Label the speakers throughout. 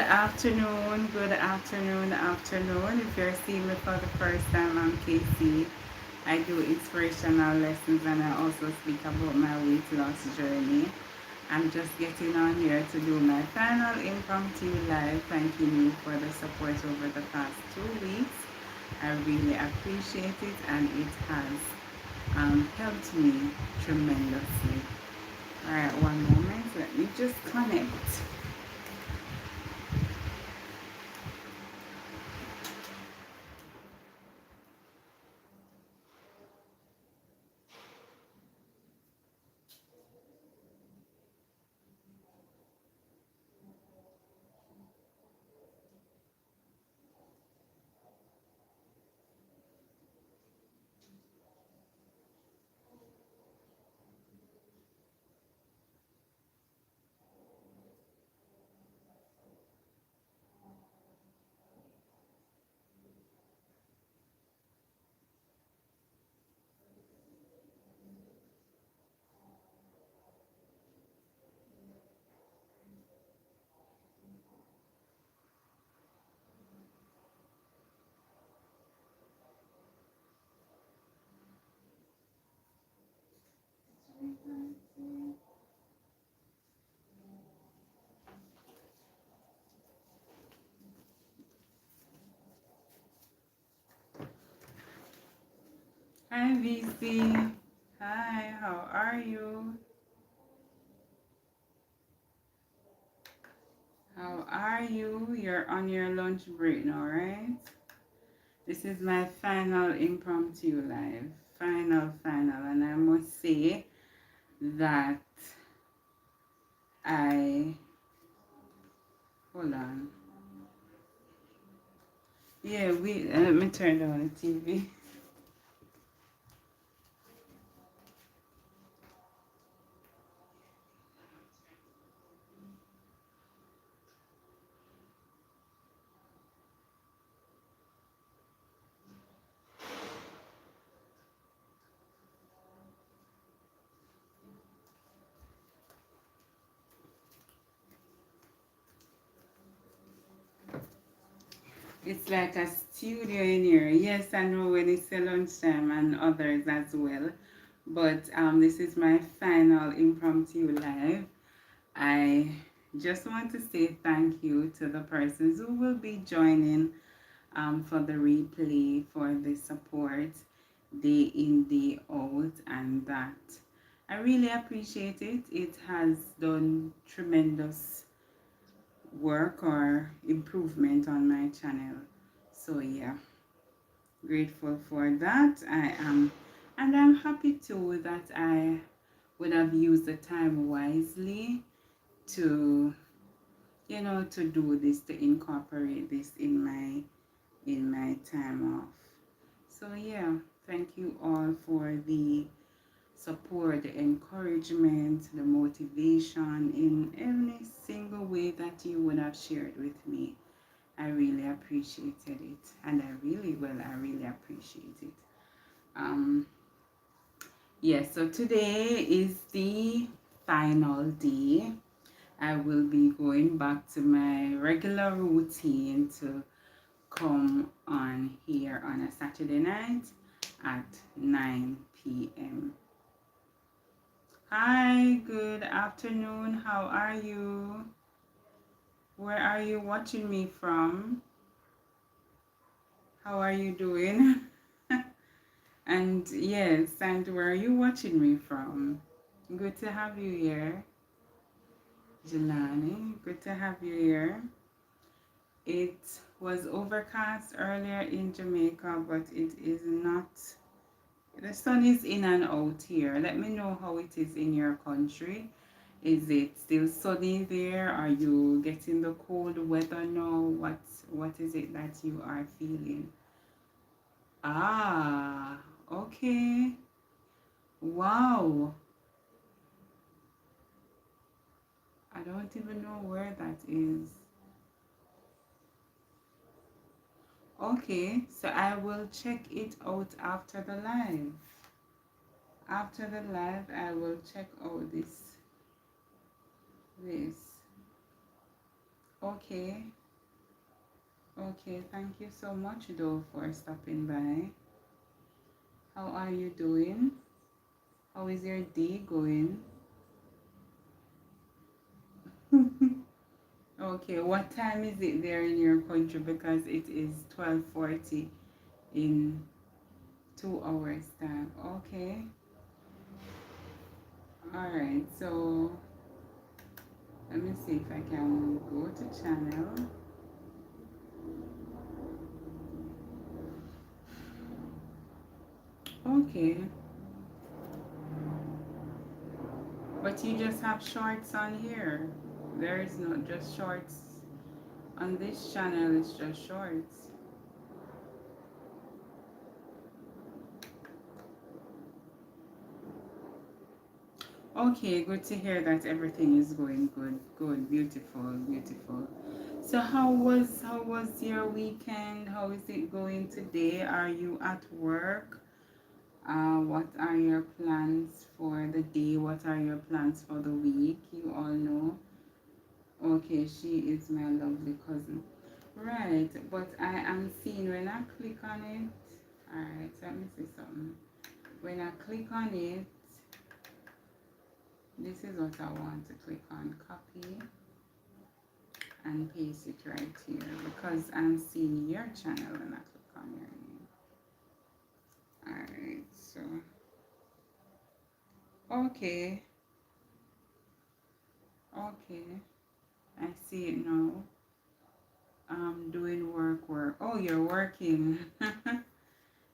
Speaker 1: Afternoon. If you're seeing me for the first time, I'm Casey. I do inspirational lessons and I also speak about my weight loss journey. I'm just getting on here to do my final impromptu live, thanking you for the support over the past 2 weeks. I really appreciate it and it has helped me tremendously. Alright, one moment, let me just connect. Hi VC. Hi, how are you? How are you? You're on your lunch break now, right? This is my final impromptu live. Final. And I must say that I. Hold on. Yeah, let me turn down the TV. It's like a studio in here. Yes, I know when it's a lunchtime and others as well. But this is my final impromptu live. I just want to say thank you to the persons who will be joining for the replay, for the support day in, day out, and that. I really appreciate it. It has done tremendous work or improvement on my channel. So yeah, grateful for that. I am, and I'm happy too that I would have used the time wisely to to do this, to incorporate this in my time off. So yeah, thank you all for the support, the encouragement, the motivation in every single way that you would have shared with me. I really appreciated it, and I really appreciate it. um yes, so today is the final day. I will be going back to my regular routine to come on here on a Saturday night at 9 p.m. Hi, good afternoon. How are you? Where are you watching me from? How are you doing? And yes, and where are you watching me from? Good to have you here. Jelani, good to have you here. It was overcast earlier in Jamaica, but it is not. The sun is in and out here. Let me know how it is in your country. Is it still sunny there? Are you getting the cold weather now? What is it that you are feeling? Ah, okay. Wow. I don't even know where that is. Okay, so I will check it out after the live. After the live, I will check out this. Okay. Okay, thank you so much though for stopping by. How are you doing? How is your day going? Okay, what time is it there in your country? Because it is 12:40 in 2 hours time. Okay. All right. So let me see if I can go to channel. Okay. But you just have shorts on here. There is not just shorts on this channel. It's just shorts. Okay, good to hear that everything is going good. Good, beautiful, beautiful. So how was your weekend? How is it going today? Are you at work? What are your plans for the day? What are your plans for the week? You all know. Okay, she is my lovely cousin. Right, but I am seeing when I click on it. Alright, so let me see something. When I click on it, this is what I want to click on. Copy and paste it right here because I'm seeing your channel when I click on your name. Alright, so okay, okay, I see it now. I'm doing work. Oh, you're working.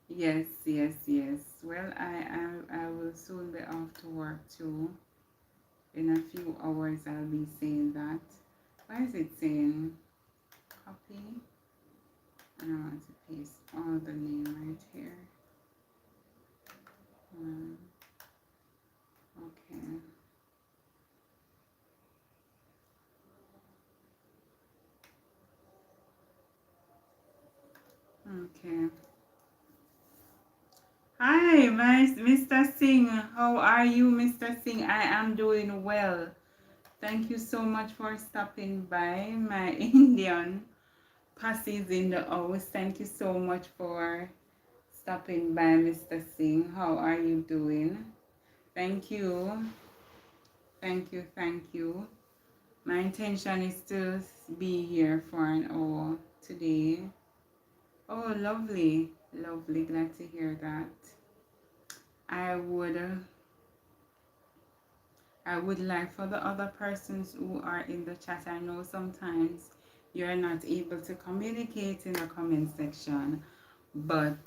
Speaker 1: Yes, yes, yes. Well, I will soon be off to work too. In a few hours, I'll be saying that. Why is it saying copy? I don't want to paste all the name right here. Um, okay. Okay. Hi, Mr. Singh. How are you, Mr. Singh? I am doing well. Thank you so much for stopping by. My Indian posse is in the house. Thank you so much for stopping by, Mr. Singh. How are you doing? Thank you. Thank you. Thank you. My intention is to be here for an hour today. Oh, lovely. Lovely. Glad to hear that. I would I would like for the other persons who are in the chat. I know sometimes you're not able to communicate in the comment section, but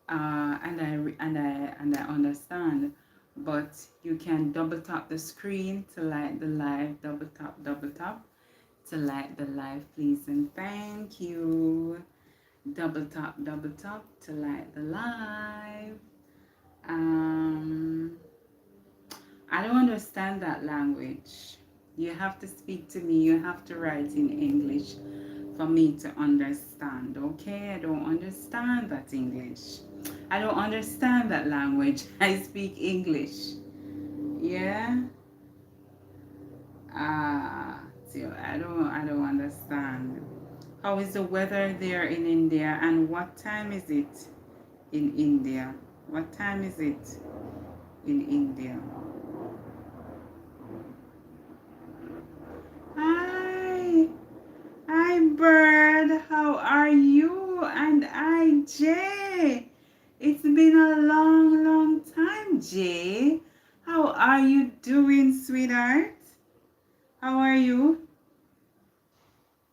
Speaker 1: and I understand, but you can double tap the screen to like the live. Double tap to like the live, please, and thank you. Double tap to like the live. um I don't understand that language. You have to speak to me. You have to write in English for me to understand, okay? I don't understand that English. I don't understand that language. I speak English. Yeah? So I don't understand. How is the weather there in India and what time is it in India? What time is it in India? Hi. Hi, Bird. How are you? And I, Jay. It's been a long, long time, Jay. How are you doing, sweetheart? How are you?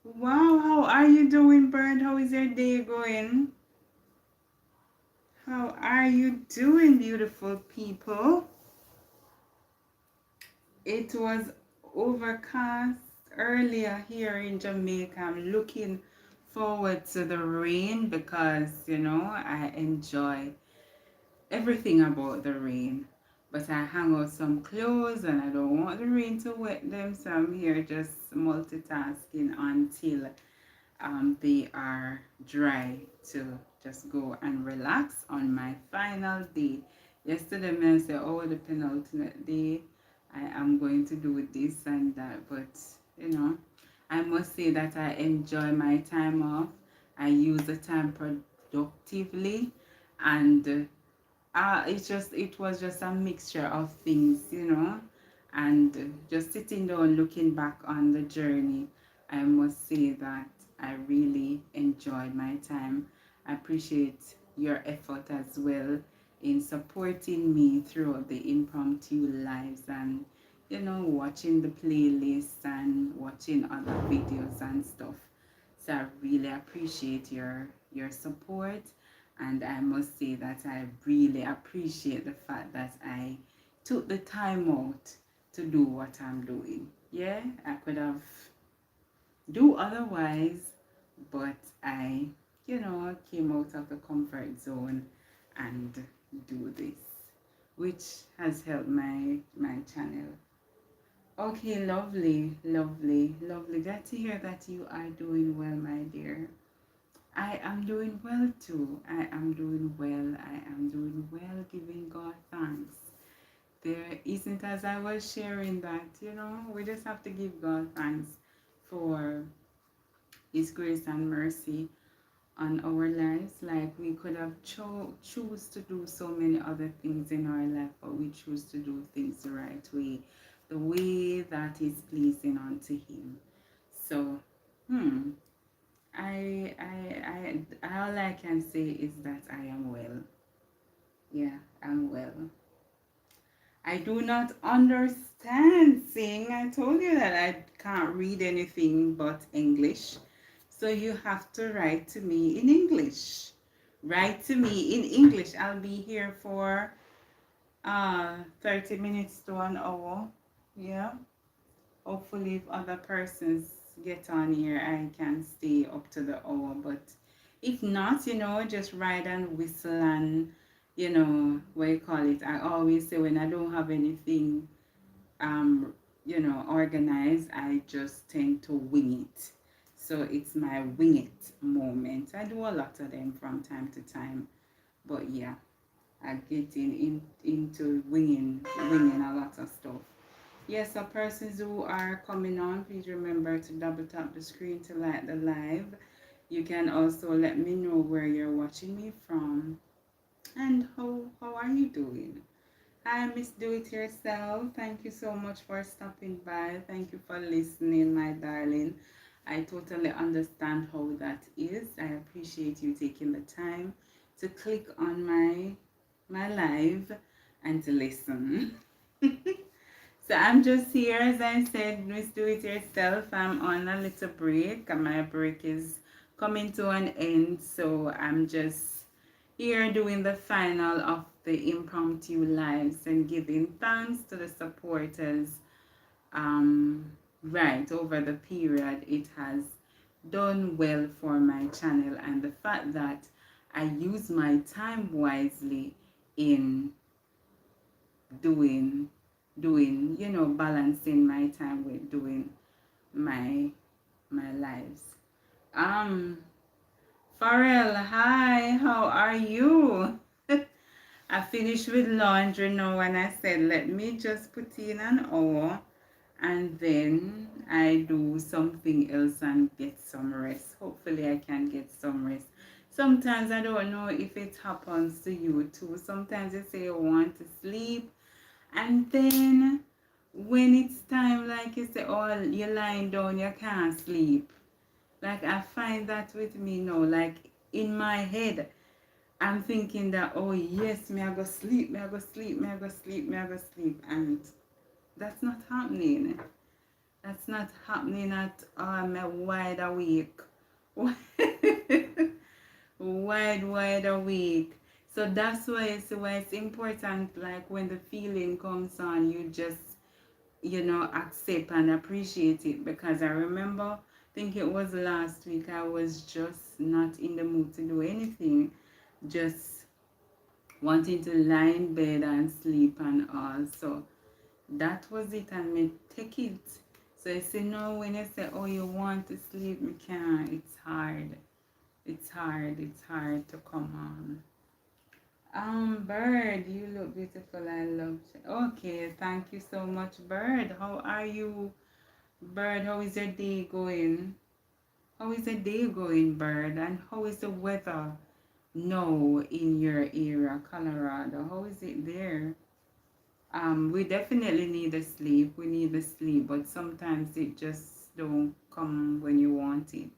Speaker 1: Wow, how are you doing, Bird? How is your day going? How are you doing, beautiful people? It was overcast earlier here in Jamaica. I'm looking forward to the rain because, I enjoy everything about the rain. But I hang out some clothes and I don't want the rain to wet them, so I'm here just multitasking until they are dry to just go and relax on my final day. Yesterday, I said, oh, the penultimate day, I am going to do this and that, but you know, I must say that I enjoy my time off. I use the time productively, and it was just a mixture of things. And just sitting down looking back on the journey, I must say that I really enjoyed my time. I appreciate your effort as well in supporting me throughout the impromptu lives, and watching the playlists and watching other videos and stuff. So I really appreciate your support, and I must say that I really appreciate the fact that I took the time out to do what I'm doing. Yeah, I could have do otherwise, but I, came out of the comfort zone and do this, which has helped my channel. Okay, lovely, lovely, lovely. Glad to hear that you are doing well, my dear. I am doing well too. I am doing well. I am doing well, giving God thanks. There isn't, as I was sharing that, we just have to give God thanks for His grace and mercy on our lives. Like, we could have choose to do so many other things in our life, but we choose to do things the right way, the way that is pleasing unto Him. So, all I can say is that I am well. Yeah, I'm well. I do not understand sing. I told you that I can't read anything but English. So you have to write to me in English. Write to me in English. I'll be here for 30 minutes to an hour. Yeah. Hopefully if other persons get on here, I can stay up to the hour. But if not, just ride and whistle and what you call it. I always say when I don't have anything organized, I just tend to wing it. So it's my wing it moment. I do a lot of them from time to time. But yeah, I get into winging a lot of stuff. Yes, so persons who are coming on, please remember to double tap the screen to like the live. You can also let me know where you're watching me from and how are you doing. Hi, Miss Do It Yourself. Thank you so much for stopping by. Thank you for listening, my darling. I totally understand how that is. I appreciate you taking the time to click on my live and to listen. So I'm just here, as I said, Miss Do It Yourself. I'm on a little break. My break is coming to an end, so I'm just here doing the final of the impromptu lives and giving thanks to the supporters. Right over the period, it has done well for my channel, and the fact that I use my time wisely in doing balancing my time with doing my lives. um Farrell, hi, how are you? I finished with laundry now, and I said let me just put in an hour and then I do something else and get some rest. Hopefully I can get some rest. Sometimes I don't know if it happens to you too. Sometimes you say you want to sleep, and then when it's time, like you say, oh, you're lying down, you can't sleep. Like, I find that with me now, like in my head, I'm thinking that, oh yes, me I go sleep, me I go sleep, me I go sleep, me I go sleep. And that's not happening. That's not happening at all. I'm wide awake. Wide awake. So that's why it's important, like when the feeling comes on, you just accept and appreciate it. Because I remember, I think it was last week, I was just not in the mood to do anything, just wanting to lie in bed and sleep and all. So that was it, and me take it. So you say no, when you say, oh, you want to sleep, me can't. It's hard. It's hard to come on. Bird, you look beautiful. I love you. Okay, thank you so much, Bird. How are you? Bird, how is your day going? How is the day going, Bird? And how is the weather now in your area, Colorado? How is it there? We definitely need a sleep. We need the sleep, but sometimes it just don't come when you want it.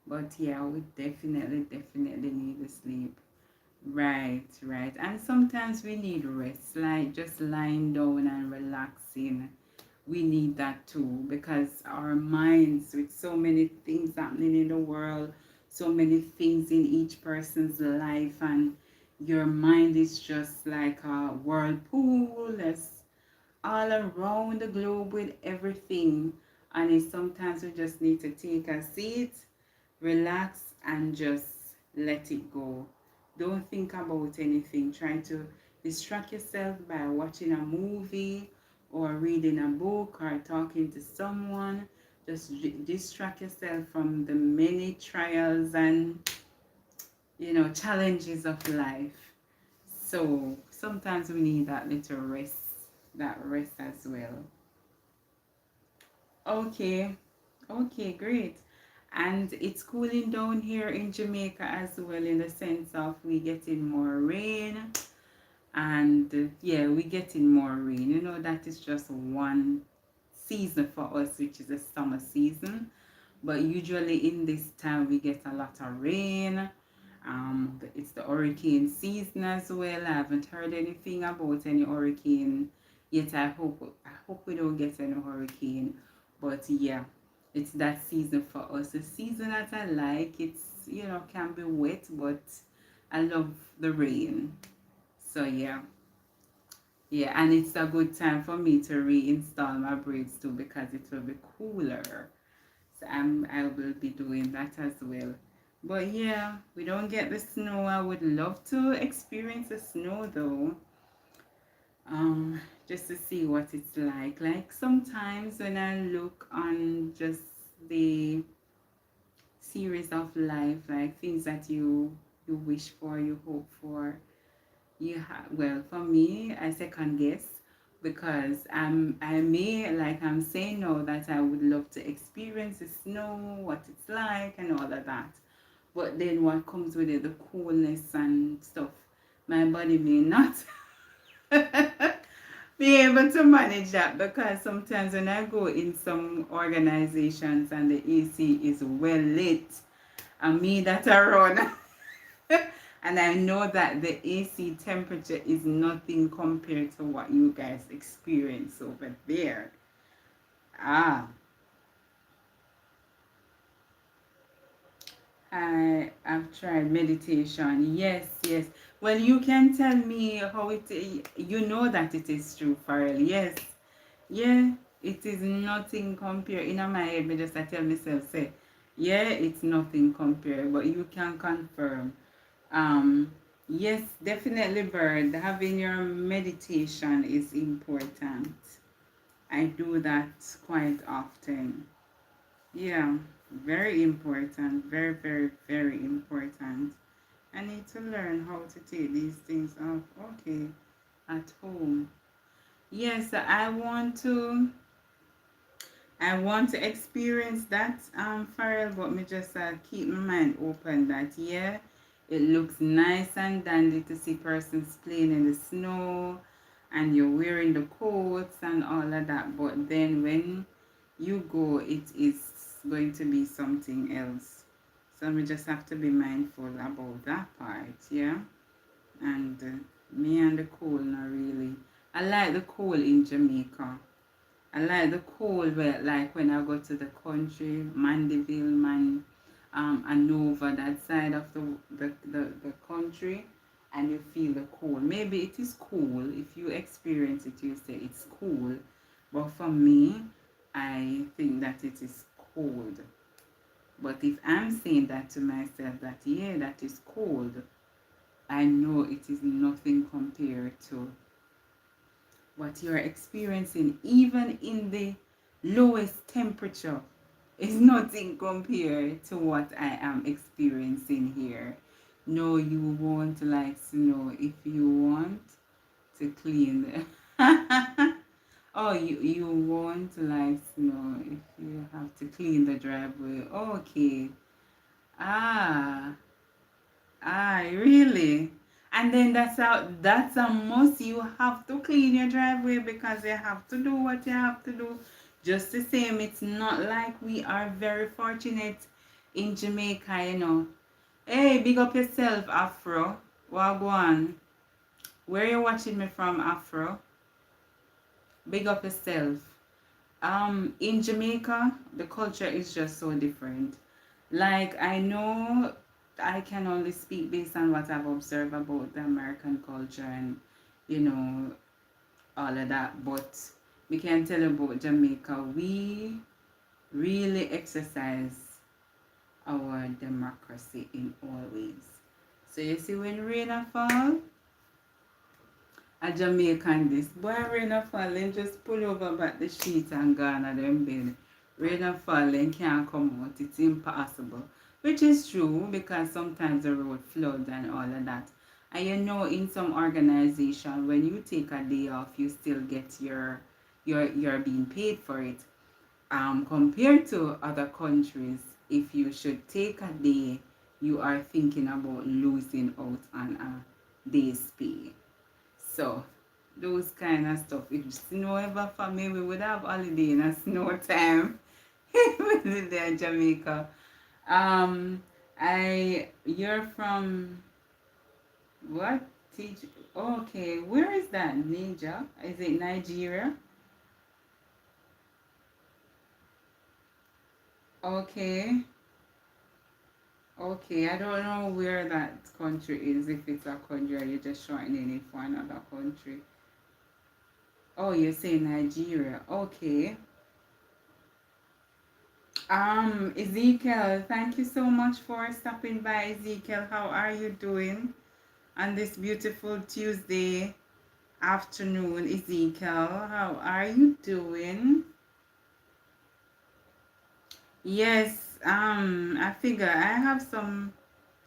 Speaker 1: But yeah, we definitely need the sleep. Right, right. And sometimes we need rest, like just lying down and relaxing. We need that too because our minds, with so many things happening in the world, so many things in each person's life, and your mind is just like a whirlpool that's all around the globe with everything. And it's sometimes we just need to take a seat, relax, and just let it go. Don't think about anything. Try to distract yourself by watching a movie or reading a book or talking to someone. Just distract yourself from the many trials and challenges of life. So sometimes we need that rest as well. Okay, okay, great. And it's cooling down here in Jamaica as well, in the sense of we getting more rain, and yeah, we getting more rain. That is just one season for us, which is the summer season. But usually in this time we get a lot of rain. It's the hurricane season as well. I haven't heard anything about any hurricane yet. I hope we don't get any hurricane. But yeah, it's that season for us. The season that I like, it's can be wet, but I love the rain. So yeah. Yeah, and it's a good time for me to reinstall my braids too because it will be cooler. So I will be doing that as well. But yeah, we don't get the snow. I would love to experience the snow though. Just to see what it's like. Like sometimes when I look on just the series of life, like things that you wish for, you hope for, well, for me, I second guess because I'm saying now that I would love to experience the snow, what it's like and all of that. But then what comes with it, the coolness and stuff, my body may not be able to manage that because sometimes when I go in some organizations and the AC is well lit and me that I run and I know that the AC temperature is nothing compared to what you guys experience over there. Ah, I've tried meditation. Yes, yes. Well, you can tell me how you know that it is true, Farrell. Yes. Yeah, it is nothing compared. In my head, me just I tell myself, say, yeah, it's nothing compared, but you can confirm. Um, yes, definitely, Bird. Having your meditation is important. I do that quite often. Yeah, very important. Very, very, very important. I need to learn how to take these things off. Okay, at home. Yes, I want to experience that, Farrell, but me just keep my mind open that, yeah, it looks nice and dandy to see persons playing in the snow and you're wearing the coats and all of that. But then when you go, it is going to be something else. So we just have to be mindful about that part, yeah. And me and the cold, not really. I like the cold in Jamaica. I like the cold where, like when I go to the country, Mandeville, Anova, that side of the country, and you feel the cold. Maybe it is cool. If you experience it, you say it's cool. But for me, I think that it is cold. But if I'm saying that to myself, that yeah, that is cold, I know it is nothing compared to what you're experiencing, even in the lowest temperature, is nothing compared to what I am experiencing here. No, you won't like snow if you want to clean. Oh, you won't like snow if you have to clean the driveway. Okay. Ah, really? And then that's a must. You have to clean your driveway because you have to do what you have to do. Just the same, it's not like we are very fortunate in Jamaica, you know. Hey, big up yourself, Afro. Wagwan. Where you watching me from, Afro? Big up yourself. In Jamaica, the culture is just so different. Like I know I can only speak based on what I've observed about the American culture and you know all of that, but we can tell you about Jamaica. We really exercise our democracy in all ways. So you see when rain a fall, a Jamaican this. Boy, rain a fall, then just pull over back the sheet and gone at them bed. Rain a fall, then can't come out. It's impossible. Which is true because sometimes the road flood and all of that. And you know, in some organization, when you take a day off, you still get you're being paid for it. Compared to other countries, if you should take a day, you are thinking about losing out on a day's pay. So those kind of stuff. If snow ever for me, we would have holiday in a snow time. With there in Jamaica. Um, you're from what? Teach. Okay, where is that? Niger? Is it Nigeria? Okay, okay. I don't know where that country is. If it's a country, or you're just shortening it for another country. Oh, you say Nigeria. Okay. Ezekiel, thank you so much for stopping by, Ezekiel. How are you doing on this beautiful Tuesday afternoon, Ezekiel? How are you doing? Yes, I figure I have some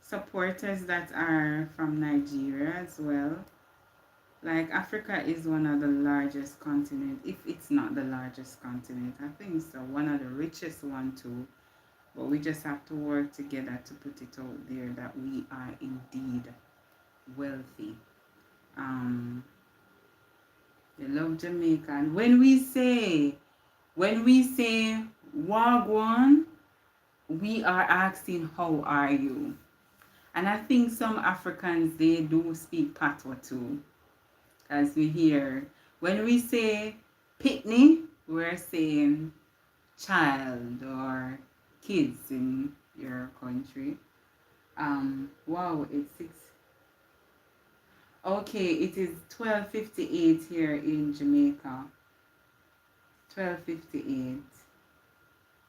Speaker 1: supporters that are from Nigeria as well. Like Africa is one of the largest continent, if it's not the largest continent. I think so. One of the richest one too. But we just have to work together to put it out there that we are indeed wealthy. Um, they love Jamaica. And when we say Wagwan, we are asking how are you? And I think some Africans they do speak patois too. As we hear when we say pitney, we're saying child or kids in your country. Wow, it's six. Okay, it is 12:58 here in Jamaica. 12:58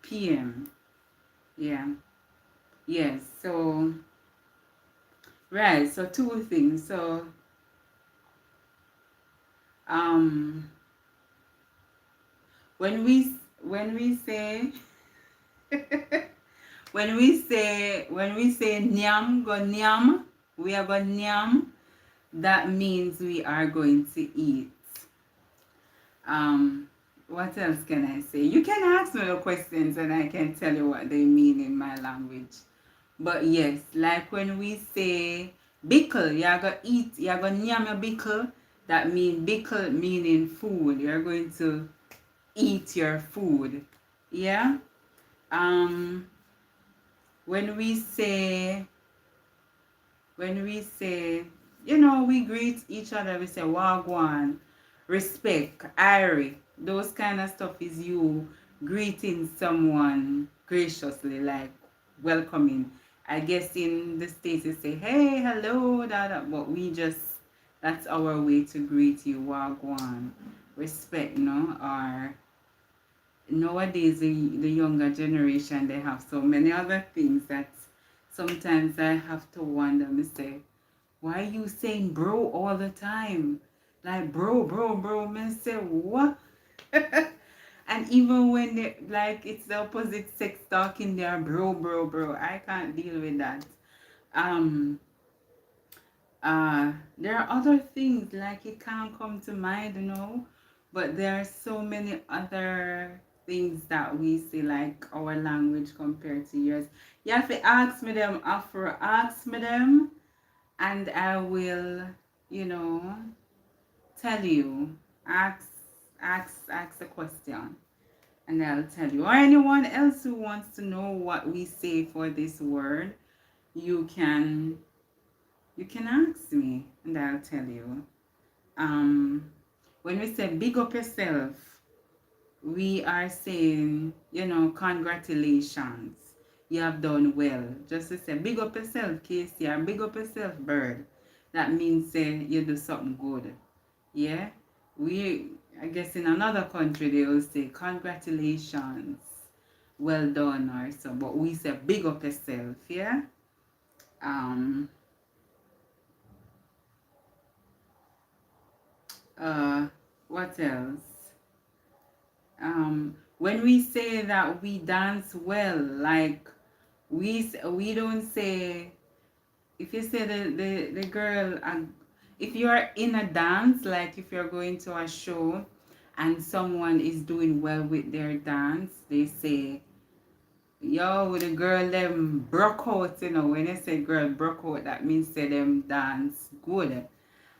Speaker 1: p.m. Yeah. Yes. So right. So two things. So um, when we say when we say nyam go nyam, we are go nyam. That means we are going to eat. Um, what else can I say? You can ask me the questions and I can tell you what they mean in my language. But yes, like when we say bickle, you're gonna eat, you're gonna nyam your bickle. That means bickle meaning food. You're going to eat your food. Yeah. Um, when we say we greet each other, we say wagwan, respect, irie. Those kind of stuff is you greeting someone graciously, like welcoming. I guess in the States they say, hey, hello, but we just, that's our way to greet you, wagwan. Respect, no? Or nowadays, the younger generation, they have so many other things that sometimes I have to wonder, me say, why are you saying bro all the time? Like bro, bro, bro. Man say what? And even when they like it's the opposite sex talking, they are bro, bro, bro. I can't deal with that. Um there are other things like it can't come to mind, But there are so many other things that we see, like our language compared to yours. You have to ask me them, Afro, ask me them, and I will, you know, tell you. Ask, ask a question, and I'll tell you. Or anyone else who wants to know what we say for this word, you can ask me, and I'll tell you. Um, when we say big up yourself, we are saying, congratulations. You have done well. Just to say, big up yourself, Casey, or big up yourself, Bird. That means you do something good. Yeah? I guess in another country, they will say, congratulations, well done, or so. But we say, big up yourself, yeah? Um, uh, what else? When we say that we dance well, like we don't say, if you say the girl, if you're in a dance, like if you're going to a show and someone is doing well with their dance, they say, yo, the girl them broke out, when they say girl broke out, that means say them dance good.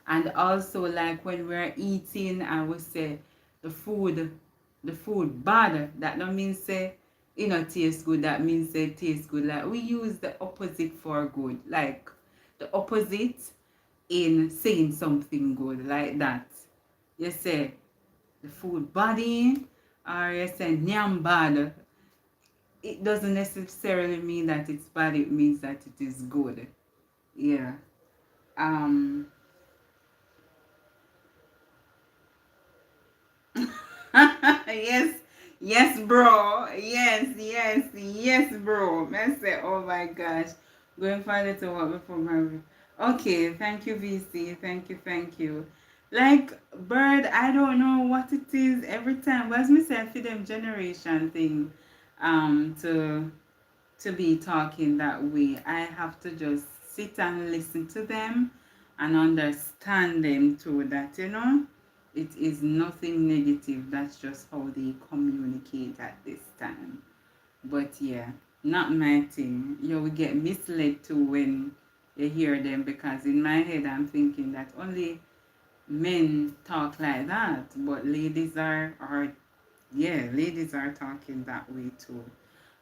Speaker 1: And also, like when we're eating and we say the food the food bad, that don't mean say taste good, that means say taste good. Like we use the opposite for good, like the opposite in saying something good, like that. You say the food bad in, or you say nyam bad. It doesn't necessarily mean that it's bad, it means that it is good. Yeah. um yes, yes, bro. Yes, bro. I say, oh my gosh. Going further to what before my. Okay, thank you, VC. Thank you. Like, Bird, I don't know what it is every time. What's me say for them generation thing? To be talking that way. I have to just sit and listen to them and understand them too. That, it is nothing negative. That's just how they communicate at this time. But yeah, not my thing. You will get misled too when you hear them, because in my head I'm thinking that only men talk like that, but ladies are talking that way too.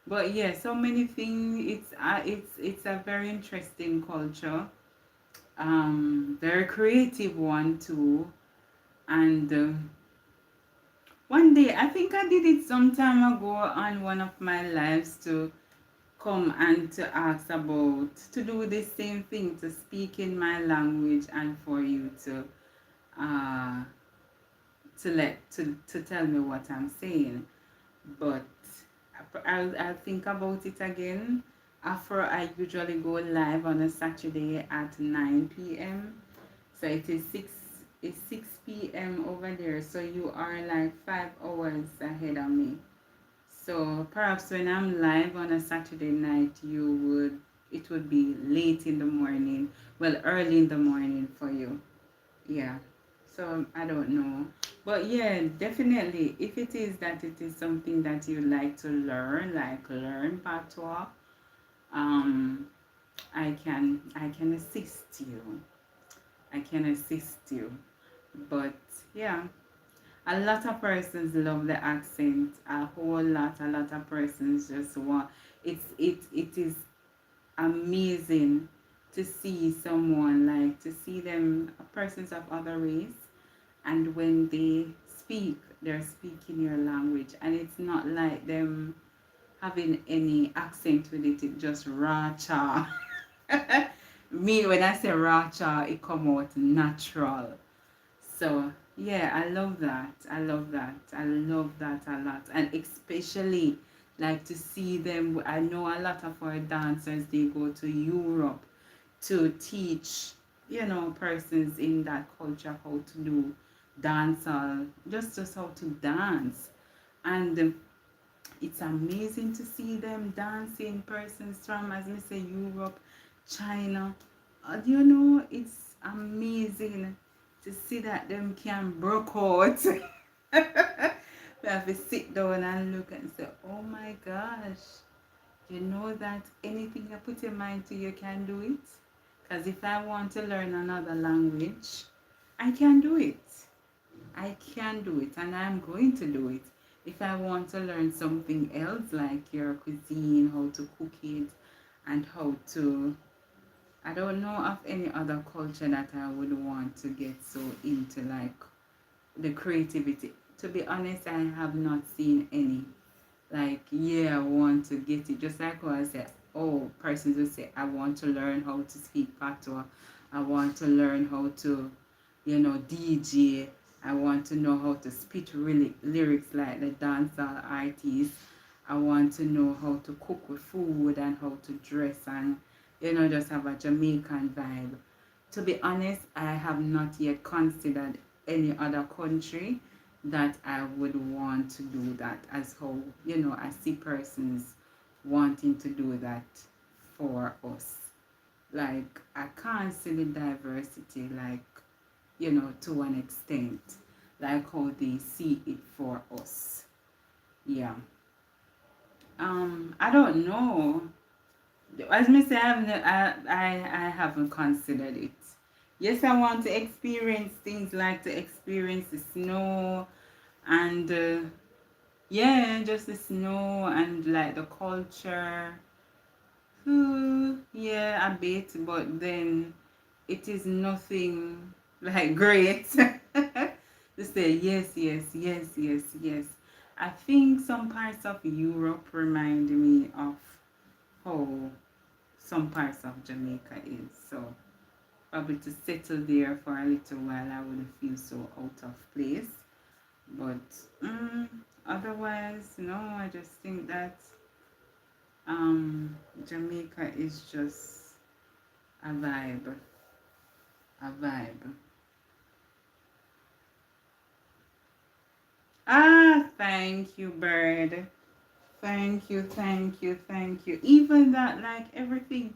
Speaker 1: But yeah, so many things. It's a very interesting culture. Very creative one too. And one day, I think I did it some time ago on one of my lives, to come and to ask about to do the same thing, to speak in my language, and for you uh to tell me what I'm saying. But I'll think about it again. After, I usually go live on a Saturday at 9 p.m. So it's 6 p.m. over there. So you are like 5 hours ahead of me. So perhaps when I'm live on a Saturday night, it would be late in the morning. Well, early in the morning for you. Yeah. So I don't know. But yeah, definitely, if it is that it is something that you like to learn, like learn patois, um, I can assist you. I can assist you. But yeah, a lot of persons love the accent. A lot of persons just want. It is amazing to see someone, like to see them, persons of other race, and when they speak, they're speaking your language, and it's not like them having any accent with it. It just raw cha. Me, when I say raw cha, it come out natural. So yeah, I love that. I love that a lot. And especially like to see them. I know a lot of our dancers, they go to Europe to teach, persons in that culture how to do dancehall, just how to dance. And it's amazing to see them dancing, persons from, as I say, Europe, China. It's amazing to see that them can broke out. We have to sit down and look and say, oh my gosh, you know that anything you put your mind to, you can do it. Because if I want to learn another language, I can do it. I can do it, and I'm going to do it. If I want to learn something else, like your cuisine, how to cook it, and how to, I don't know of any other culture that I would want to get so into, like the creativity. To be honest, I have not seen any. Like, yeah, I want to get it. Just like what I said, oh, persons will say, I want to learn how to speak patois. I want to learn how to, DJ. I want to know how to spit really lyrics like the dancehall artists. I want to know how to cook with food and how to dress and, just have a Jamaican vibe. To be honest, I have not yet considered any other country that I would want to do that, as how, I see persons wanting to do that for us. Like, I can't see the diversity, like, to an extent, like how they see it for us. Yeah. I don't know. As me say, I haven't considered it. Yes, I want to experience things, like to experience the snow and yeah, just the snow and like the culture. Yeah, a bit, but then it is nothing like great. To say yes, yes, yes, yes, yes. I think some parts of Europe remind me of how some parts of Jamaica is. So probably to settle there for a little while, I wouldn't feel so out of place. But otherwise, no, I just think that Jamaica is just a vibe, a vibe. Ah, thank you, bird. Thank you, thank you, thank you. Even that, like everything,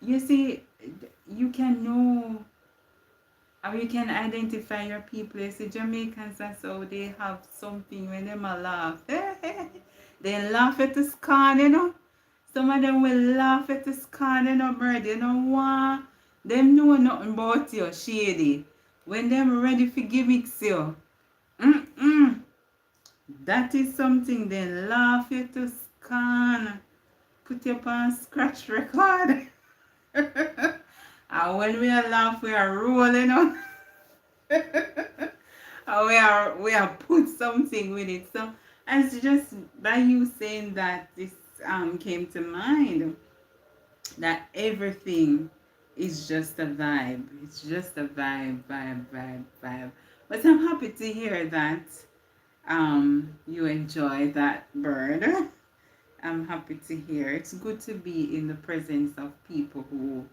Speaker 1: you see, you can know, or you can identify your people. You see, Jamaicans, that's how they have something when them a laugh. They laugh at the scorn, Some of them will laugh at the scorn, bird. You know what? Them know nothing about you, shady. When them ready for gimmicks you, mm-mm, that is something they laugh at the scorn. Put you on scratch record. And when we are laugh, we are rolling on. We are put something with it. So as just by you saying that, this came to mind, that everything is just a vibe. It's just a vibe, vibe, vibe, vibe. But I'm happy to hear that you enjoy that bird. I'm happy to hear. It's good to be in the presence of people who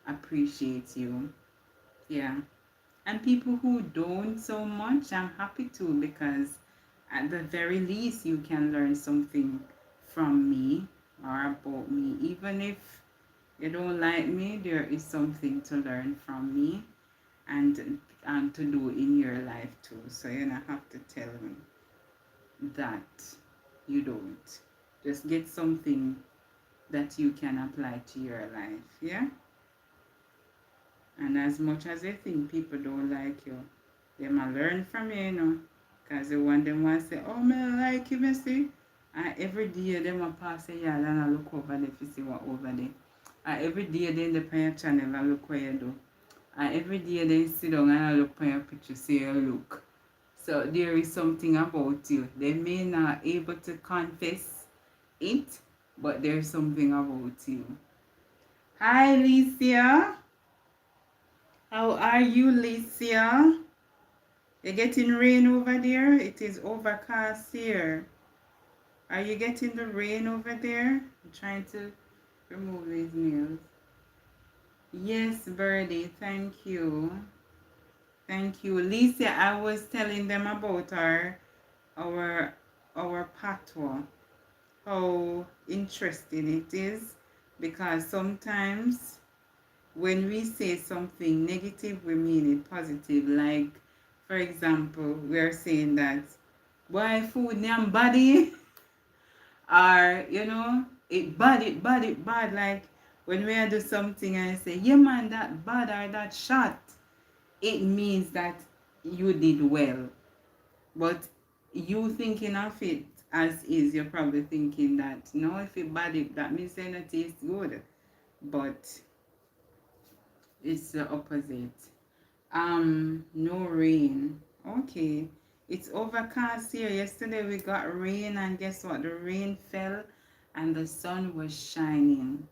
Speaker 1: appreciate you. Yeah. And people who don't so much, I'm happy to, because at the very least you can learn something from me or about me. Even if you don't like me, there is something to learn from me and to do in your life too. So you don't have to tell me that you don't. Just get something that you can apply to your life. Yeah? And as much as they think people don't like you, they might learn from you, Because the one them want to say, oh, me like you, me see. And every day they might pass a yard and I look over there to see what over there. And every day they in the prayer channel and look what you do. And every day they sit down and I look for your picture, see you look. So there is something about you. They may not able to confess it, but there's something about you. Hi, Licia. How are you, Licia? You getting rain over there? It is overcast here. Are you getting the rain over there? I'm trying to remove these nails. Yes, Birdie, thank you. Thank you. Lisa, I was telling them about our our patois. How interesting it is, because sometimes when we say something negative, we mean it positive. Like, for For example, we're saying that why food name body or it bad, it bad, it bad. Like when we do something and I say, yeah man, that bad or that shot, it means that you did well. But you thinking of it as is, you're probably thinking that no, if it bad, it that means it not taste good. But it's the opposite. No rain. Okay. It's overcast here. Yesterday we got rain, and guess what? The rain fell and the sun was shining.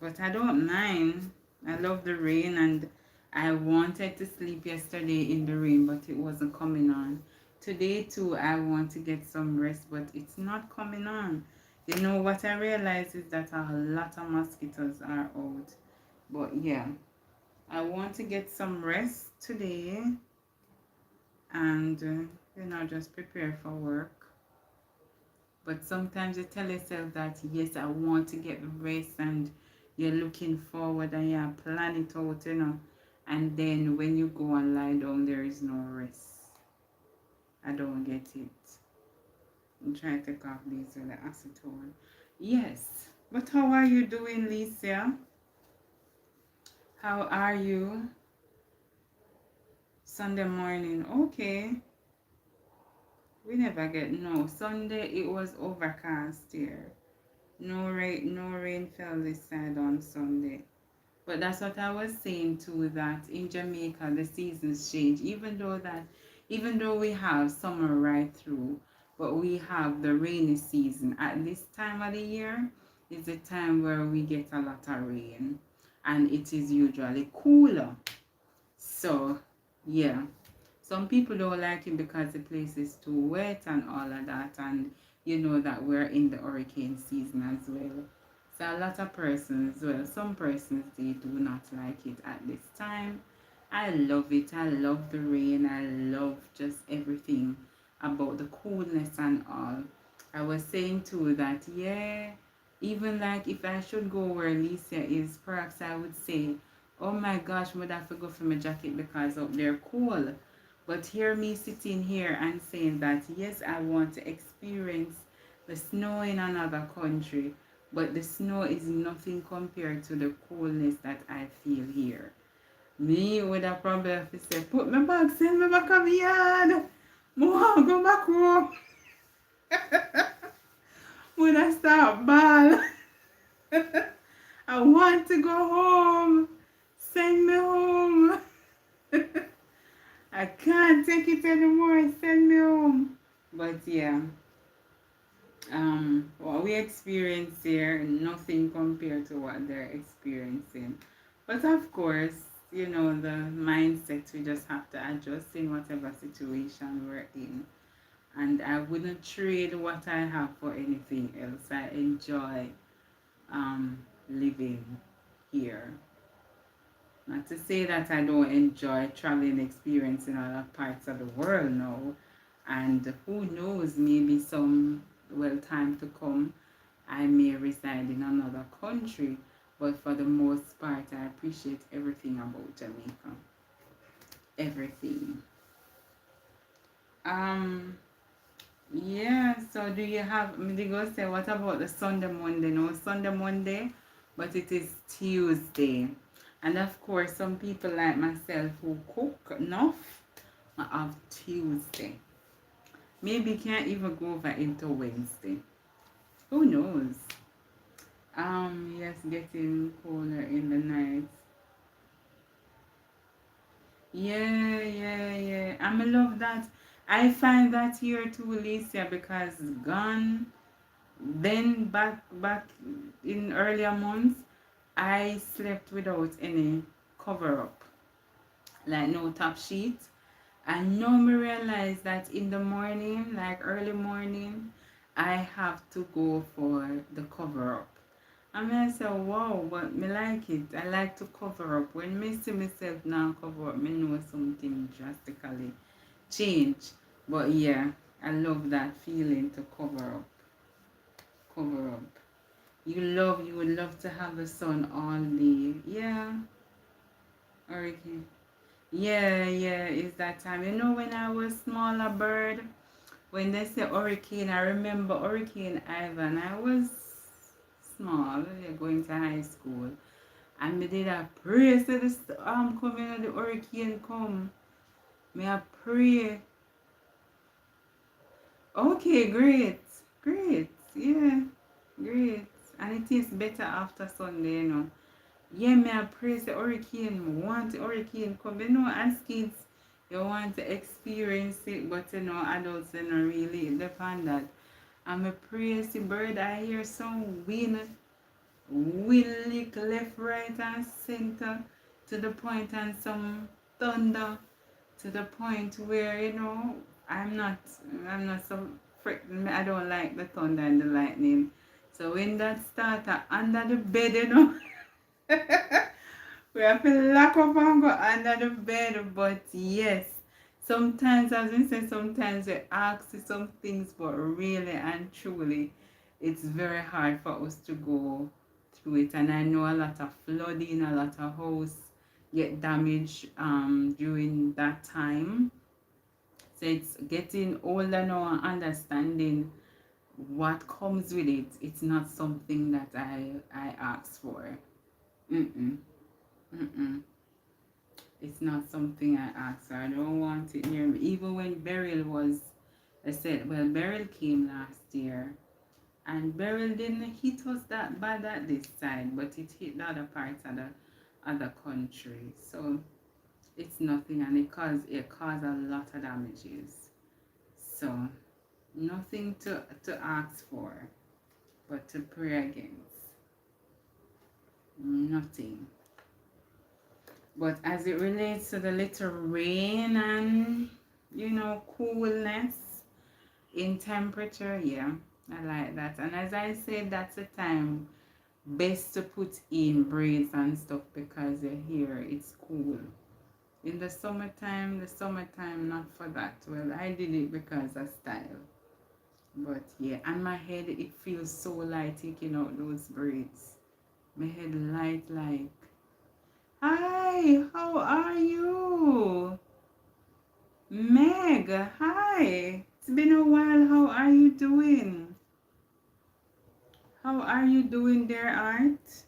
Speaker 1: But I don't mind. I love the rain, and I wanted to sleep yesterday in the rain, but it wasn't coming on. Today too, I want to get some rest, but it's not coming on. You know what I realize is that a lot of mosquitoes are out. But yeah, I want to get some rest today and just prepare for work. But sometimes you tell yourself that yes, I want to get the rest, and you're looking forward and you plan it out. And then when you go and lie down, there is no rest. I don't get it. I'm trying to take off these with the acetone. Yes. But how are you doing, Lisa? How are you? Sunday morning. Okay. We never get no. Sunday it was overcast here. No rain fell this side on Sunday. But that's what I was saying too, that in Jamaica the seasons change. Even though we have summer right through, but we have the rainy season. At this time of the year is the time where we get a lot of rain. And it is usually cooler. So yeah. Some people don't like it because the place is too wet and all of that, and you know that we're in the hurricane season as well. So a lot of persons, well, some persons, they do not like it at this time. I love it. I love the rain. I love just everything about the coolness and all. I was saying too that yeah, even like if I should go where Alicia is, perhaps I would say, oh my gosh, would I have to go for my jacket because up there cool. But hear me sitting here and saying that yes, I want to experience the snow in another country, but the snow is nothing compared to the coolness that I feel here. Me would have probably have to say, put my bag, send me back on the yard. More go back home. When I start ball, I want to go home. Send me home. I can't take it anymore. Send me home. But yeah, what we experience here, nothing compared to what they're experiencing. But of course, the mindset, we just have to adjust in whatever situation we're in. And I wouldn't trade what I have for anything else. I enjoy living here. Not to say that I don't enjoy traveling experience in other parts of the world now. And who knows, maybe time to come, I may reside in another country. But for the most part, I appreciate everything about Jamaica. Everything. Um, yeah, so do you have, they go say, what about the Sunday, Monday? No, Sunday, Monday, but it is Tuesday. And of course, some people like myself who cook enough, I have Tuesday. Maybe can't even go over into Wednesday. Who knows? Yes, getting colder in the night. Yeah. I love that. I find that here too, Alicia, because gone then back in earlier months, I slept without any cover up, like no top sheet. And now me realize that in the morning, like early morning, I have to go for the cover up. I mean, I say, wow, but me like it. I like to cover up. When me see myself now cover up, me know something drastically change. But yeah, I love that feeling to cover up. Cover up. You would love to have the sun all day. Yeah, hurricane. Yeah, it's that time. You know, when I was smaller bird, when they say hurricane, I remember Hurricane Ivan. I was small, going to high school. And me did a pray, say the storm coming and the hurricane come. Me a pray. Okay, great, yeah, great. And it is better after Sunday, you know. Yeah, me I praise the hurricane. Me want the hurricane come. You know, as kids, you want to experience it, but you know, adults, you know, really depend that. I'm a praise the bird. I hear some wind, lick left, right, and center to the point, and some thunder to the point where you know I'm not, I'm not so frightened. I don't like the thunder and the lightning. So when that started under the bed, you know. We have to lock up and go under the bed, but yes, sometimes, as we say, sometimes we ask some things, but really and truly, it's very hard for us to go through it. And I know a lot of flooding, a lot of house get damaged during that time. So it's getting older now and understanding what comes with it. It's not something that I asked for. Mm-mm, mm-mm. It's not something I asked for. I don't want it near me. Even when Beryl was, I said, well, Beryl came last year, and Beryl didn't hit us that bad at this side, but it hit the other parts of the other country. So it's nothing, and it caused a lot of damages. So nothing to ask for, but to pray against. Nothing. But as it relates to the little rain and coolness in temperature, yeah, I like that. And as I said, that's the time best to put in braids and stuff because here it's cool. In the summertime, not for that. Well, I did it because of style. But yeah, and my head, it feels so light taking out those braids. My head light like, hi, how are you? Meg, hi. It's been a while. How are you doing? How are you doing there, Art?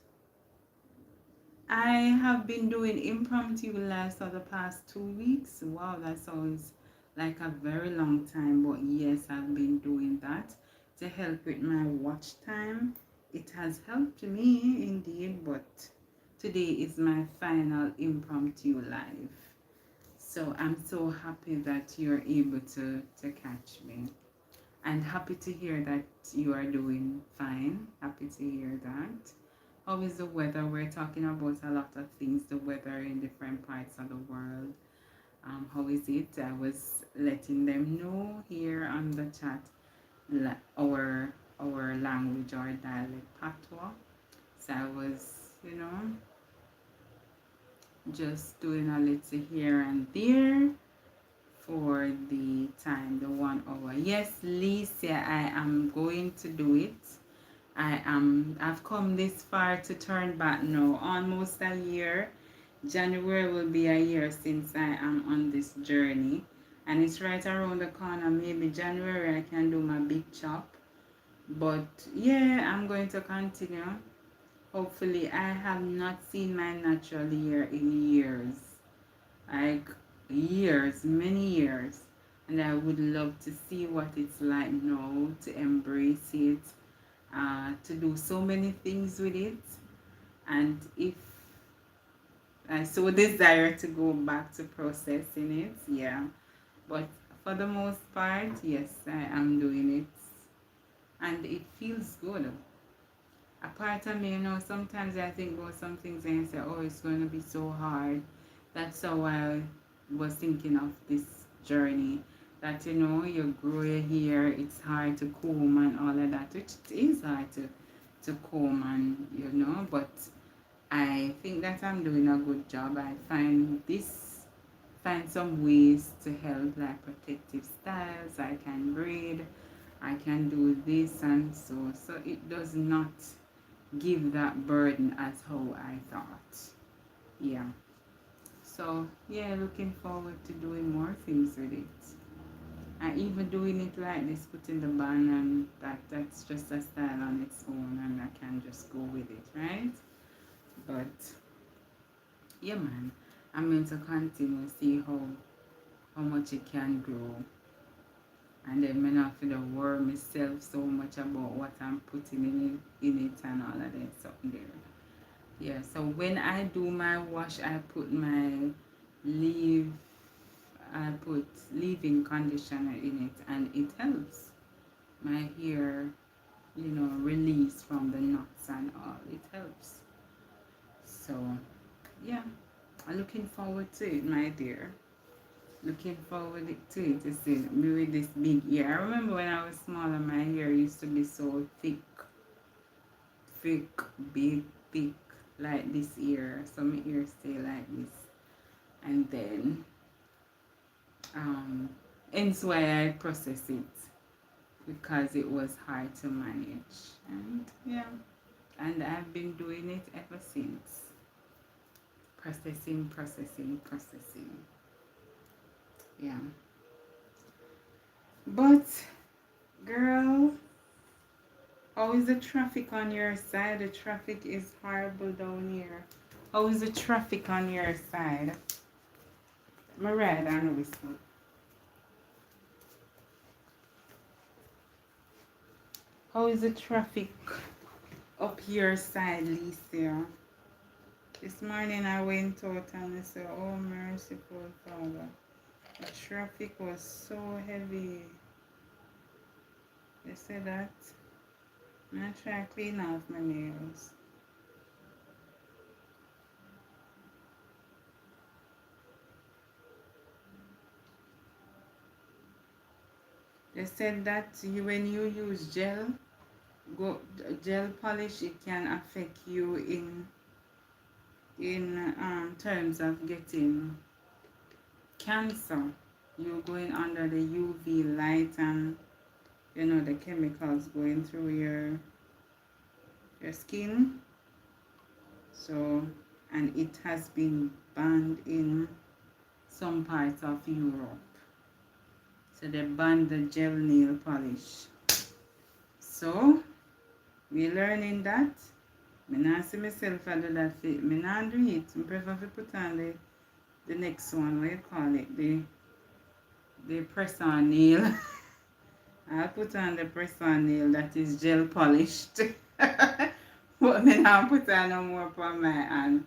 Speaker 1: I have been doing impromptu lives for the past 2 weeks. Wow, that sounds like a very long time, but yes, I've been doing that to help with my watch time. It has helped me indeed, but today is my final impromptu live. So I'm so happy that you're able to catch me. And happy to hear that you are doing fine. Happy to hear that. How is the weather? We're talking about a lot of things, the weather in different parts of the world. How is it? I was letting them know here on the chat our language, our dialect, patois. So I was, just doing a little here and there for the time, the 1 hour. Yes, Lisa, I am going to do it. I've come this far to turn back now. Almost a year. January will be a year since I am on this journey. And it's right around the corner. Maybe January I can do my big chop. But yeah, I'm going to continue. Hopefully, I have not seen my natural hair in years. Like years, many years. And I would love to see what it's like now, to embrace it, to do so many things with it. And if I so desire to go back to processing it, yeah. But for the most part, yes, I am doing it. And it feels good. A part of me, sometimes I think about some things and I say, oh, it's going to be so hard. That's how I was thinking of this journey. That, you grow your hair, it's hard to comb and all of that, which it is hard to comb and, but I think that I'm doing a good job. I find some ways to help, like protective styles. I can braid, I can do this and so it does not give that burden as how I thought. Yeah. So yeah, looking forward to doing more things with it. And even doing it like this, putting the band and that's just a style on its own and I can just go with it, right? But yeah man, I'm going to continue see how much it can grow. And then I not feel to worry myself so much about what I'm putting in it and all of that stuff there. Yeah, so when I do my wash, I put my leave I put leave-in conditioner in it and it helps my hair, release from the knots and all. It helps. So yeah, I'm looking forward to it, my dear. Looking forward to it to see me with this big ear. I remember when I was smaller, my hair used to be so thick, big, thick, like this ear. So my ear stay like this. And then, hence why I process it because it was hard to manage. And yeah, and I've been doing it ever since. Processing. Yeah. But, girl, how is the traffic on your side? The traffic is horrible down here. How is the traffic on your side? I'm right on whistle. How is the traffic up your side, Lisa? This morning I went out and I said, oh merciful Father. The traffic was so heavy. They said that. I'm gonna try to clean off my nails. They said that when you use gel polish, it can affect you in terms of getting cancer. You're going under the UV light and the chemicals going through your skin. So, and it has been banned in some parts of Europe. So they banned the gel nail polish. So we learning that. I not see myself I do that fit. I not do it. I prefer to put on the next one, what you call it? The press on nail. I put on the press on nail that is gel polished. But me not put on no more for my hand.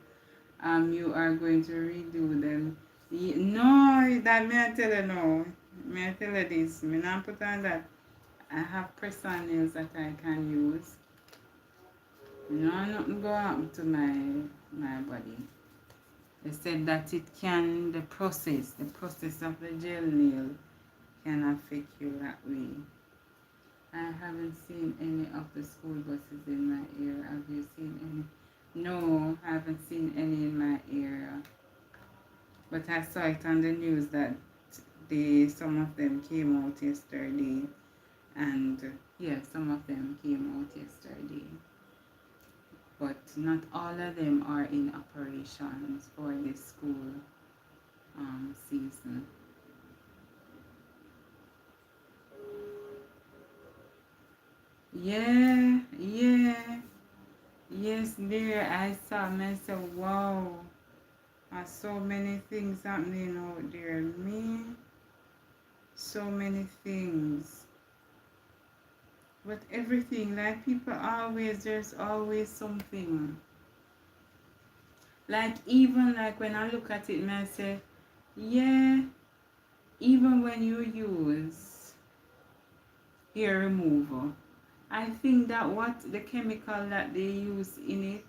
Speaker 1: You are going to redo them. No, that me I tell you no. Me I tell you this. Me not put on that. I have press on nails that I can use. No, nothing go happen to my body. They said that the process of the gel nail can affect you that way. I haven't seen any of the school buses in my area. Have you seen any? No, I haven't seen any in my area. But I saw it on the news that some of them came out yesterday. And yeah, some of them came out yesterday. But not all of them are in operations for this school season. Yeah, yes, there I saw myself. Wow, so many things happening out there. Me, so many things. But everything, like people always, there's always something. Like even like when I look at it, and I say, yeah, even when you use hair removal, I think that what the chemical that they use in it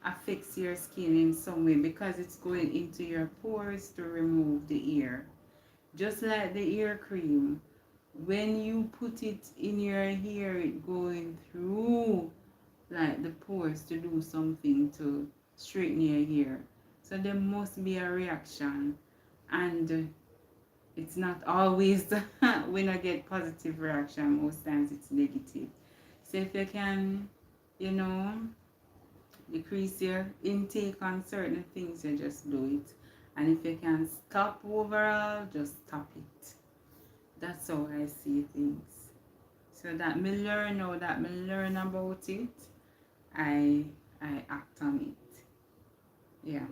Speaker 1: affects your skin in some way because it's going into your pores to remove the hair. Just like the hair cream, when you put it in your hair, it going through like the pores to do something to straighten your hair. So there must be a reaction, and it's not always when I get positive reaction. Most times it's negative. So if you can, you know, decrease your intake on certain things, you just do it. And if you can stop overall, just stop it. That's how I see things. So that me learn now that me learn about it, I act on it. Yeah,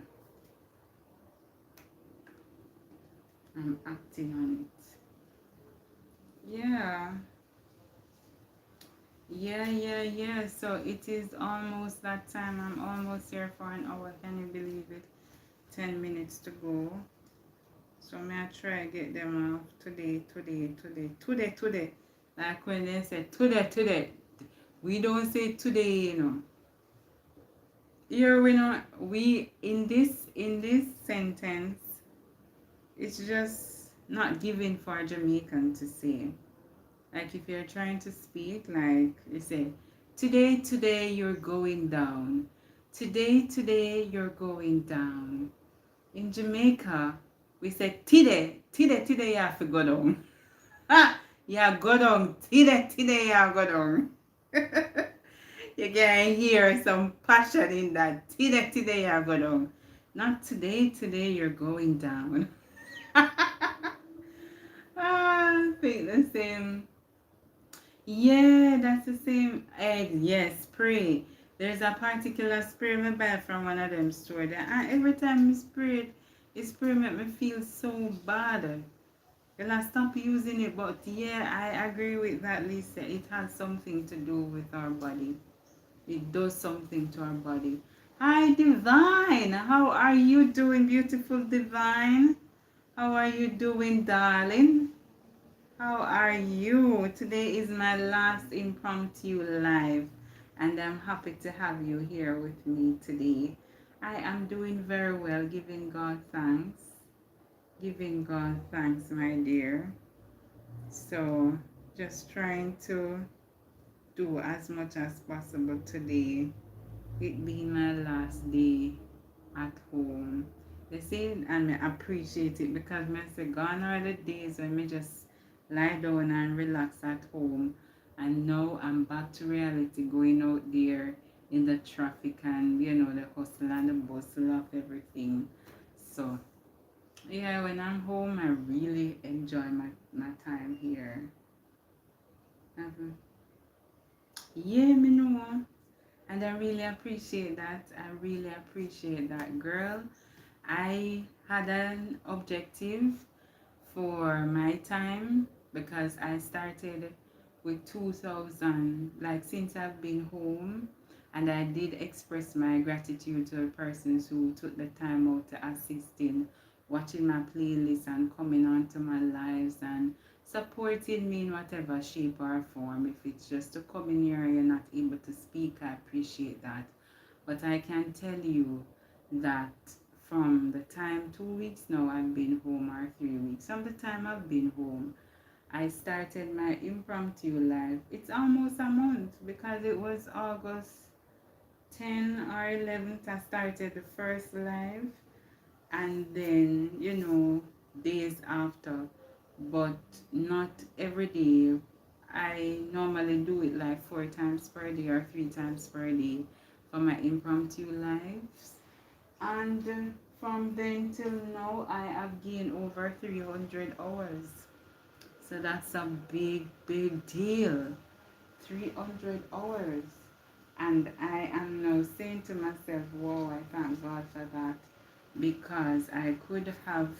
Speaker 1: I'm acting on it. Yeah. Yeah. So it is almost that time. I'm almost here for an hour. Can you believe it? 10 minutes to go. So may I try get them off today. Like when they say today. We don't say today, you know. Here we know we in this sentence, it's just not given for a Jamaican to say. Like if you're trying to speak, like you say, today you're going down. Today you're going down. In Jamaica, we say today you have to go down. Ah, yeah, go down. Today you have to go down. You can hear some passion in that. Today you have to go down. Not today you're going down. I think the same. Yeah, that's the same egg. Yes, spray. There's a particular spray I buy from one of them store there. And every time I spray it spray make me feel so bad. Well, I stop using it, but yeah, I agree with that, Lisa. It has something to do with our body. It does something to our body. Hi, Divine. How are you doing, beautiful Divine? How are you doing, darling? How are you? Today is my last impromptu live, and I'm happy to have you here with me today. I am doing very well, giving God thanks. Giving God thanks, my dear. So, just trying to do as much as possible today. It being my last day at home. They say, and I appreciate it because I say, gone are the days when me just lie down and relax at home. And now I'm back to reality, going out there in the traffic and, the hustle and the bustle of everything. So, yeah, when I'm home, I really enjoy my time here. Yeah, me know. And I really appreciate that. I really appreciate that, girl. I had an objective for my time because I started with 2000, like since I've been home, and I did express my gratitude to the persons who took the time out to assist in watching my playlist and coming on to my lives and supporting me in whatever shape or form. If it's just to come in here and you're not able to speak, I appreciate that. But I can tell you that from the time 2 weeks now I've been home, or 3 weeks, from the time I've been home, I started my impromptu live. It's almost a month because it was August 10 or 11th I started the first live, and then days after, but not every day. I normally do it like 4 times per day or 3 times per day for my impromptu lives. And from then till now, I have gained over 300 hours. So that's a big deal. 300 hours. And I am now saying to myself, wow, I thank God for that. Because I could have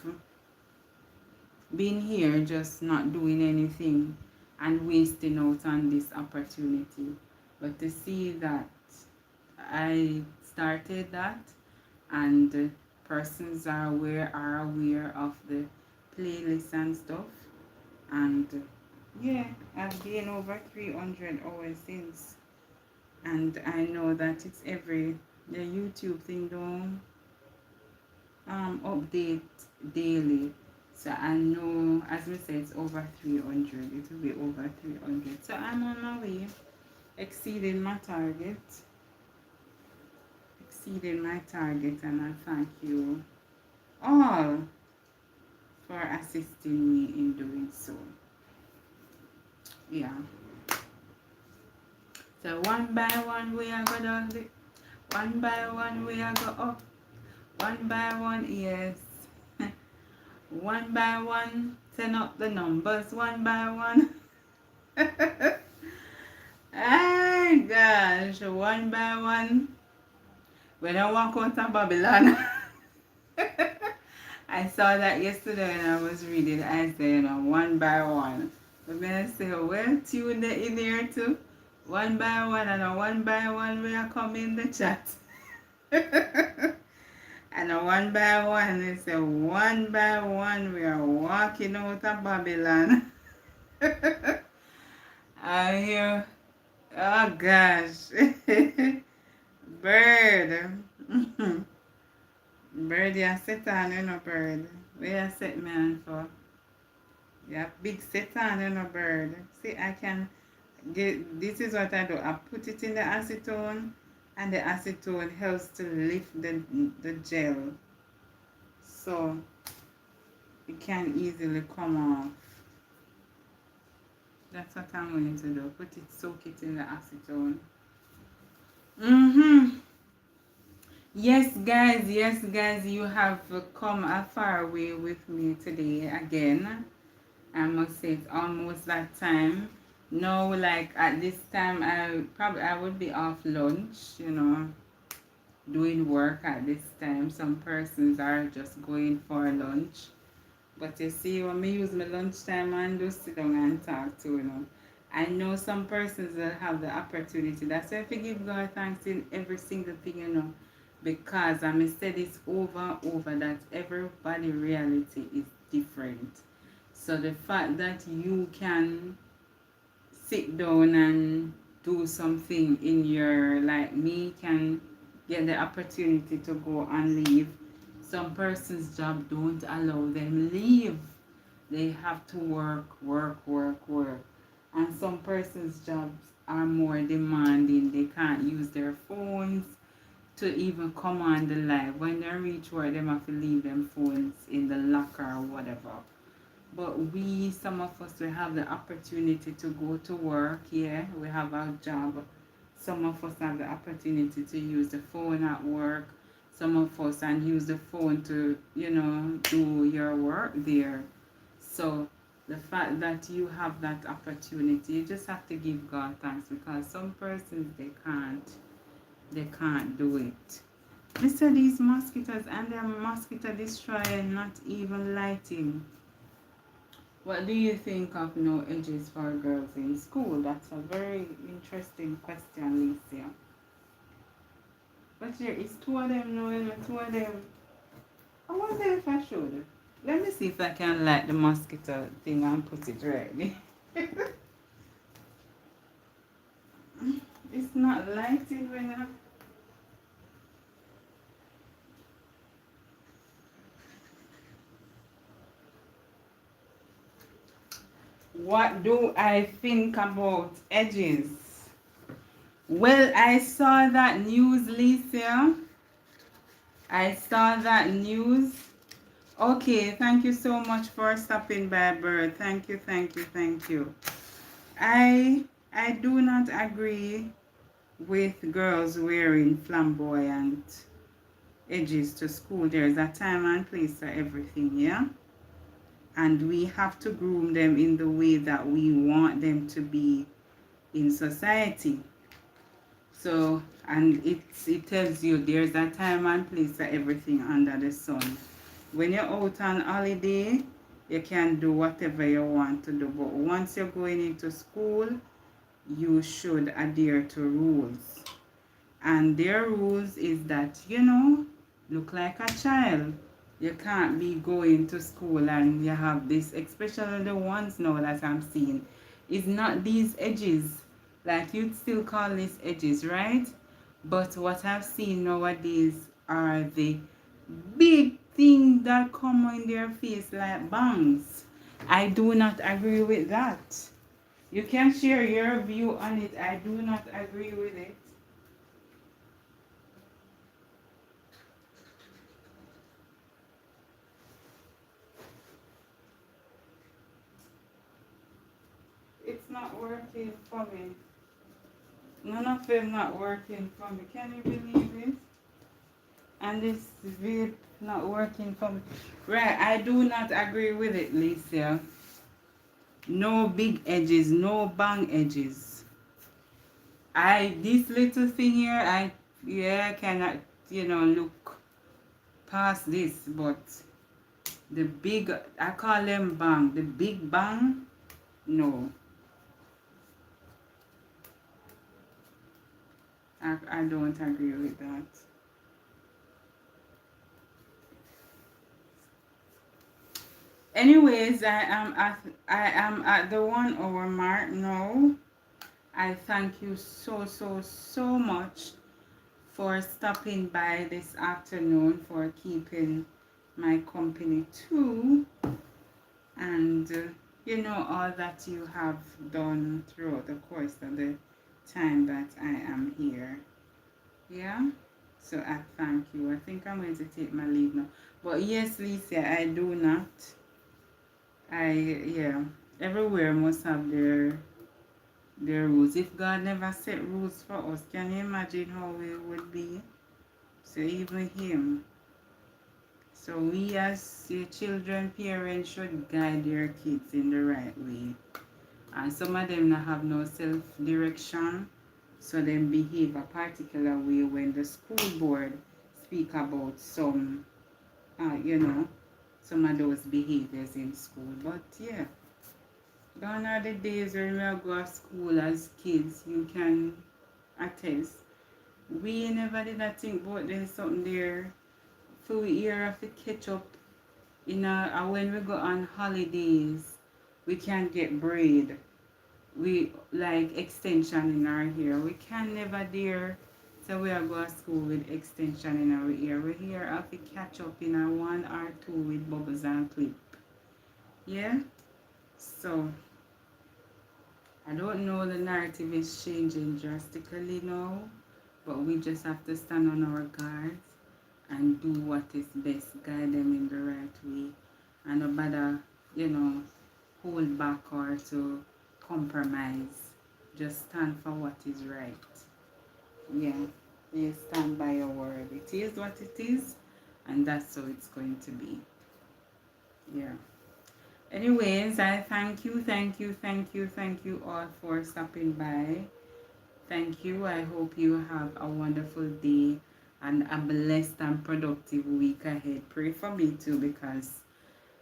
Speaker 1: been here just not doing anything and wasting out on this opportunity. But to see that I started that, and persons are aware of the playlist and stuff, and yeah, I've gained over 300 hours since, and I know that it's the YouTube thing don't update daily, so I know, as we say, it's over 300. It will be over 300, so I'm on my way, exceeding my target, and I thank you all for assisting me in doing so. Yeah. So one by one we are go down the, one by one we are go up. One by one, yes. One by one, turn up the numbers one by one. Oh gosh, one by one. When I walk out of Babylon, I saw that yesterday when I was reading Isaiah, one by one. But then I say, well, tune in here too. One by one, and a one by one we are coming in the chat. And a one by one, they say, one by one we are walking out of Babylon. I hear, oh gosh. Bird. Bird, you sit on, bird. Where you sit me on for? Yeah, big sit on, bird. See, I can get, this is what I do. I put it in the acetone, and the acetone helps to lift the gel. So, it can easily come off. That's what I'm going to do. Put it, soak it in the acetone. Yes, guys, you have come a far way with me today again. I must say it's almost that time. No, like at this time, I would be off lunch, doing work at this time. Some persons are just going for lunch. But you see, when I use my lunchtime and just sit down and talk to, I know some persons will have the opportunity. That's why if you give God thanks in every single thing, because I said this over and over that everybody's reality is different. So the fact that you can sit down and do something in your, like me, can get the opportunity to go and leave. Some person's job don't allow them leave. They have to work. And some person's jobs are more demanding. They can't use their phones to even come on the live. When they reach work, they have to leave them phones in the locker or whatever. But some of us, we have the opportunity to go to work. Yeah, we have our job. Some of us have the opportunity to use the phone at work. Some of us and use the phone to, do your work there. So the fact that you have that opportunity, you just have to give God thanks, because some persons, they can't do it. Listen, these mosquitoes, and they're mosquito destroyer, not even lighting. What do you think of no edges for girls in school? That's a very interesting question, Licia. But there is two of them now, two of them. I wonder if I should. Let me see if I can light the mosquito thing and put it right. It's not lighting when I... What do I think about edges? Well, I saw that news, Licia. I saw that news. Okay, thank you so much for stopping by, Bird. Thank you. I do not agree with girls wearing flamboyant edges to school. There's a time and place for everything, yeah? And we have to groom them in the way that we want them to be in society. So, and it tells you there's a time and place for everything under the sun. When you're out on holiday, you can do whatever you want to do. But once you're going into school, you should adhere to rules. And their rules is that, look like a child. You can't be going to school and you have this, especially the ones now that I'm seeing. It's not these edges. Like, you'd still call these edges, right? But what I've seen nowadays are the big things that come on their face like bangs. I do not agree with that. You can share your view on it. I do not agree with it. It's not working for me. None of them not working for me. Can you believe it? and this vape not working for me. Right, I do not agree with it, Lisa. No big edges, no bang edges. This little thing here, I cannot, look past this, but the big, I call them bang, the big bang, no, I don't agree with that. Anyways, I am at the 1 hour mark now. I thank you so much for stopping by this afternoon, for keeping my company too, and all that you have done throughout the course of the time that I am here. Yeah, so I thank you. I think I'm going to take my leave now, but yes, Lisa, I do not. Yeah, everywhere must have their rules. If God never set rules for us, can you imagine how we would be? So even him. So we as your children, parents should guide your kids in the right way. And some of them not have no self-direction, so them behave a particular way when the school board speak about some of those behaviors in school. But yeah, gone are the days when we go to school as kids. You can attest. We never did not think about there's something there for we hear of the catch up when we go on holidays. We can get braid. We like extension in our hair. We can never dare. So we are go to school with extension in our ear. We hear of the catch up in a 1 or 2 with bubbles and clip. Yeah? So I don't know, the narrative is changing drastically now, but we just have to stand on our guards and do what is best, guide them in the right way, and no bother, hold back or to compromise. Just stand for what is right. Yeah, you stand by your word. It is what it is, and that's how it's going to be. Yeah. Anyways, I thank you all for stopping by. Thank you. I hope you have a wonderful day and a blessed and productive week ahead. Pray for me too, because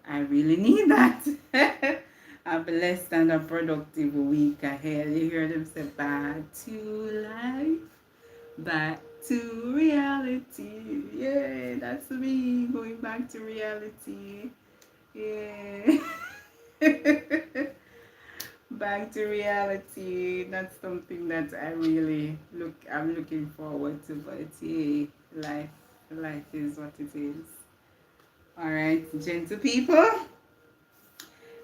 Speaker 1: I really need that. A blessed and a productive week ahead. You hear them say back to life, back to reality. Yeah, that's me going back to reality. Yeah. Back to reality. That's something that I'm looking forward to. But yeah, life is what it is. Alright, gentle people.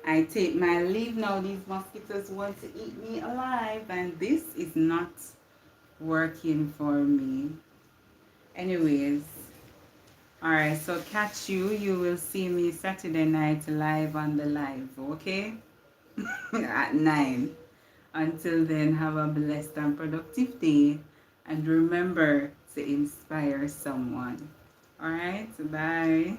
Speaker 1: I take my leave now. These mosquitoes want to eat me alive, and this is not working for me. Anyways, alright, so catch you. You will see me Saturday night live on the live, okay? At 9. Until then, have a blessed and productive day, and remember to inspire someone. Alright, bye.